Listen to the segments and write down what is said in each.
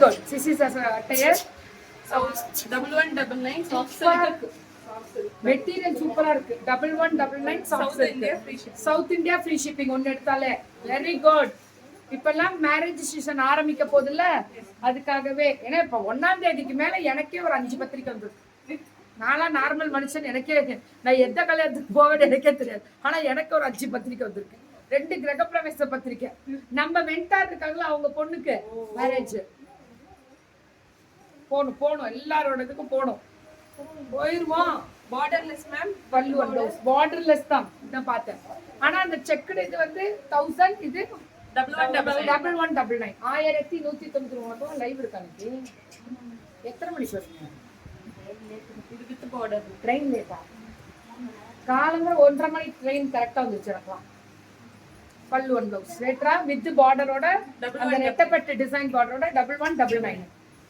good. This is a attire. So 1199 soft silk. Material சூப்பரா இருக்கு. 1199 South India free shipping. South India free shipping ஒன்னு எடுத்தாலே very good. இப்பெல்லாம் marriage season ஆரம்பிக்க போதில்ல, அதுக்காகவே. ஏன்னா இப்ப 1ஆம் தேதிக்கு மேல எனக்கே ஒரு 5 பத்திரிக்கை வந்துருக்கு. நான்லாம் நார்மல் மனுஷன், எனக்கே நான் எந்த கல்யாணத்துக்கு போவேன்னு எனக்கே தெரியாது. ஆனா எனக்கு ஒரு 5 பத்திரிக்கை வந்திருக்கு. 2 கிரகப்பிரவேச பத்திரிக்கை. நம்ம வெண்டார் இருக்காங்களா, அவங்க பொண்ணுக்கு மேரேஜ் போகணும் எல்லாரோட இதுக்கும் போகணும். போயிருவோம். Borderless ma'am. பல்லு ப்ளவுஸ் பார்டர்லெஸ் தான் நான் பார்த்தேன். ஆனா அந்த செக்குடு இது வந்து 1000, இது 1199 1199 லைவ் இருக்கானே. எத்தனை மணிக்கு வருவீங்க? With border. ட்ரெயின் லேட்டா? காலம்பர 1:30 மணி ட்ரெயின் கரெக்டா வந்துச்சு எனக்குலாம். பல்லு ஒன் ப்ளவுஸ் ரேட்ரா வித் பார்டரோட, அந்த நெட்டப்பட்டு டிசைன் பார்டரோட 1199.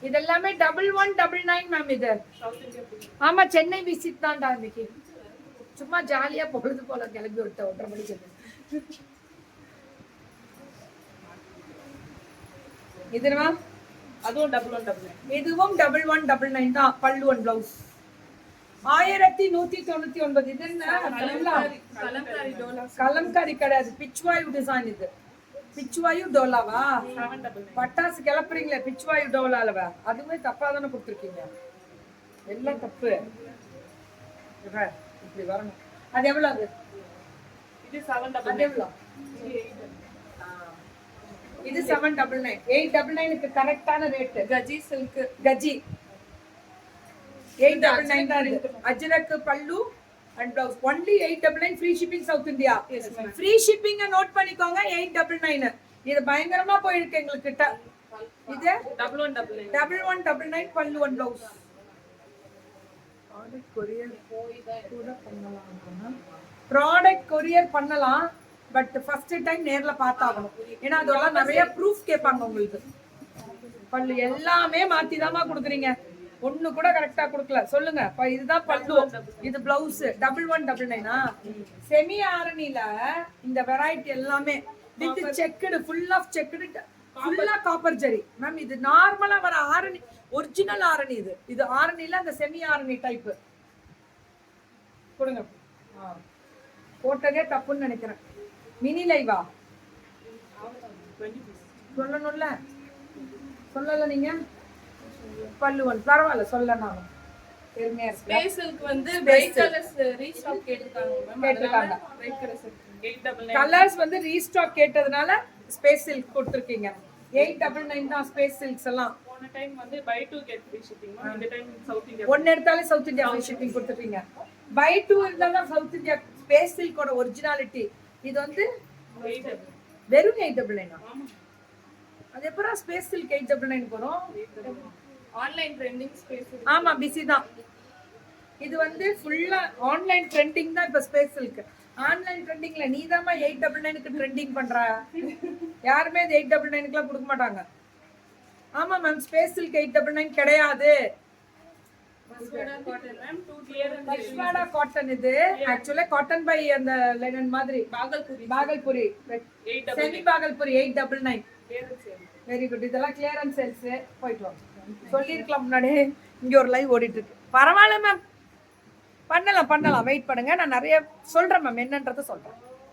இதெல்லாமே 1199 மேம். இது ஆமா, சென்னை விசிட் தான்டா இன்னைக்கு. சும்மா ஜாலியா பொழுது போல கிளம்பி விட்ட 1:30 மணிக்கு. இதுவா அதுவும் 1199. இதுவும் 1199 தான். பல்லு ஒன் ப்ளவுஸ் 1199. இது என்ன கலம்காரி டோலா. கலம்காரி கிடையாது, பிச்வாயு டிசைன். இது பிச்வாயு டோலாவா? 799. பட்டாசு கிளப்புறீங்களே பிச்வாயு டோலாலவா? அதுவே தப்பா தானே கொடுத்துருக்கீங்க. எல்லாம் தப்பு. இப்படி வரணும். அது எவ்வளவு? அது இது 799. அது எவ்வளவு? இது 799. 899க்கு கரெக்டான ரேட். கஜி சில்க். கஜி 899 தான் இருக்கு. அஜ்ரக் பல்லு and blouse only 899. free shipping South India. Yes ma'am. free shipping note பண்ணிக்கோங்க. 899. இது பயங்கரமா போயிருக்கு எங்களுக்கு கிட்ட. இது 1199. 1199 பல்லு ஒன் blouse. ப்ராடக்ட் கொரியர் பண்ணலாம், பட் ஃபர்ஸ்ட் டைம் நேர்ல பார்த்தாகணும். ஏன்னா அதெல்லாம் நிறைய ப்ரூஃப் கேட்பாங்க உங்களுக்கு. பல்லு எல்லாமே மாத்தி தாமா கொடுக்குறீங்க, ஒண்ணு கூட கரெக்டா கொடுக்கல. சொல்லுங்க. இதுதான் பல்லு, இது பிளவுஸ். 1199. செமி ஆரணில இந்த வெரைட்டி எல்லாமே with checked, full of checked, ஃபுல்லா காப்பர் ஜெரி மேம். இது நார்மலா வர ஆரணி, ஒரிஜினல் ஆரணி. இது ஆரணில அந்த செமி ஆரணி டைப். கொடுங்க. போட்டதே தப்புன்னு நினைக்கிறேன். மினி லைவா சொல்லணும்ல, சொல்லல நீங்க. பல்லுவன் பரவாயில்ல, சொல்லணும். பெருமையா இருக்கு. ஸ்பேஸ்க்கு வந்து பிரைட் கலர்ஸ் ரீஸ்டாக் கேட்டிருக்காங்க மேம். அதனால பிரைட் கலர்ஸ் 899. கலர்ஸ் வந்து ரீஸ்டாக் கேட்டதனால ஸ்பேஸ் சில்க் கொடுத்திருக்கீங்க. 899 தான் ஸ்பேஸ் சில்க்ஸ் எல்லாம். போன டைம் வந்து buy 2 get free shipping ma'am. இந்த டைம் சவுத் இந்தியா ஒன்னு எடுத்தாலே சவுத் இந்தியா ஃப்ரீ ஷிப்பிங் கொடுத்துட்டீங்க. பை 2 இருந்தாலும் சவுத் இந்தியா ஸ்பேஸ் சில்கோட ஒரிஜினாலிட்டி. இது வந்து 899. வெறும் 899. ஆமா. அது எப்பறம் ஸ்பேஸ் சில்க் 899 போறோம்? Online trending space. ஆமா, பிஸி தான். இது வந்து ஃபுல்லா ஆன்லைன் ட்ரெண்டிங் தான். இப்ப ஸ்பேஸ் சில்க் ஆன்லைன் ட்ரெண்டிங்ல நீதாமா 899க்கு ட்ரெண்டிங் பண்ற. யாருமே இது 899க்குலாம் கொடுக்க மாட்டாங்க. ஆமா மேம், ஸ்பேஸ் சில்க் 899 கிடையாது. மஸ்வடா காட்டன் மேம். 2 clearance. மஸ்வடா காட்டன். இது ஆக்சுவலா காட்டன் பை அந்த லெனன் மாதிரி. Bhagalpuri semi Bhagalpuri 899. Very good. இதெல்லாம் கிளியரன்ஸ் சேல்ஸ். போயிட்டு வாங்க. சொல்லிருக்கலாம் முன்னாடி. இங்க ஒரு லைவ் ஓடிட்டு இருக்கு. பரவாயில்ல மேம், பண்ணலாம். வெயிட் பண்ணுங்க, நான் நிறைய சொல்றேன் மேம், என்னன்றதை சொல்றேன்.